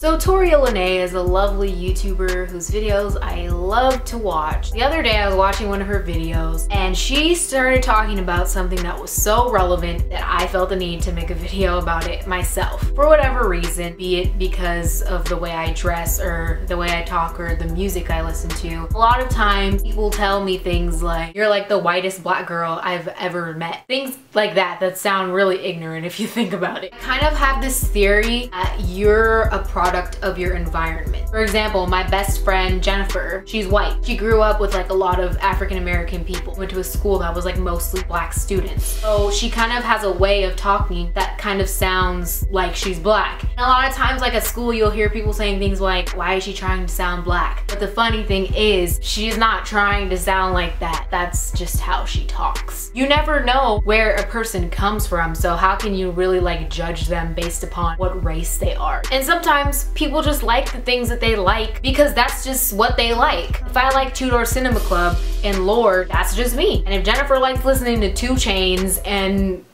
So Tori Lene is a lovely YouTuber whose videos I love to watch. The other day I was watching one of her videos and she started talking about something that was so relevant that I felt the need to make a video about it myself. For whatever reason, be it because of the way I dress or the way I talk or the music I listen to. A lot of times people tell me things like, you're like the whitest black girl I've ever met. Things like that sound really ignorant if you think about it. I kind of have this theory that you're a product of your environment. For example, my best friend Jennifer, she's white. She grew up with like a lot of African American people. Went to a school that was like mostly black students. So she kind of has a way of talking that kind of sounds like she's black. And a lot of times like at school you'll hear people saying things like, why is she trying to sound black? But the funny thing is she's not trying to sound like that. That's just how she talks. You never know where a person comes from, so how can you really like judge them based upon what race they are? And sometimes people just like the things that they like because that's just what they like. If I like Two Door Cinema Club and Lorde, that's just me. And if Jennifer likes listening to 2 Chainz and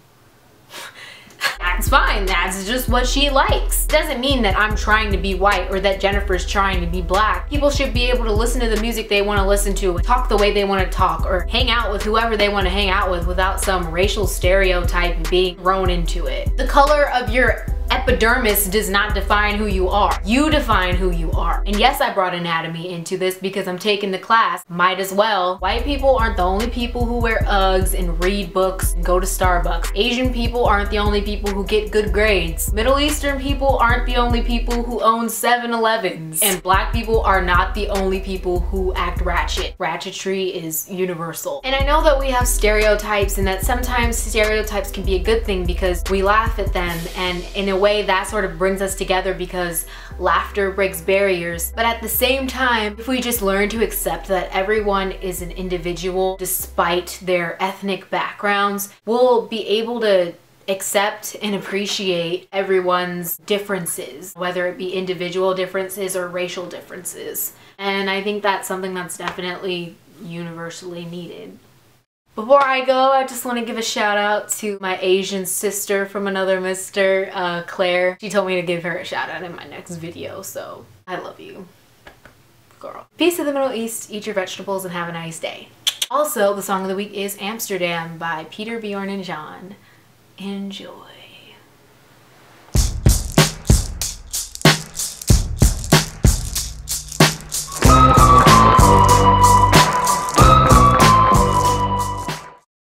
that's fine, that's just what she likes. Doesn't mean that I'm trying to be white or that Jennifer's trying to be black. People should be able to listen to the music they want to listen to, talk the way they want to talk, or hang out with whoever they want to hang out with without some racial stereotype being thrown into it. The color of your epidermis does not define who you are. You define who you are. And yes, I brought anatomy into this because I'm taking the class. Might as well. White people aren't the only people who wear Uggs and read books and go to Starbucks. Asian people aren't the only people who get good grades. Middle Eastern people aren't the only people who own 7-Elevens. And black people are not the only people who act ratchet. Ratchetry is universal. And I know that we have stereotypes and that sometimes stereotypes can be a good thing because we laugh at them, and in a way that sort of brings us together because laughter breaks barriers. But at the same time, if we just learn to accept that everyone is an individual despite their ethnic backgrounds, we'll be able to accept and appreciate everyone's differences, whether it be individual differences or racial differences. And I think that's something that's definitely universally needed. Before I go, I just want to give a shout out to my Asian sister from another mister, Claire. She told me to give her a shout out in my next video, so I love you, girl. Peace to the Middle East, eat your vegetables, and have a nice day. Also, the song of the week is Amsterdam by Peter, Bjorn, and John. Enjoy.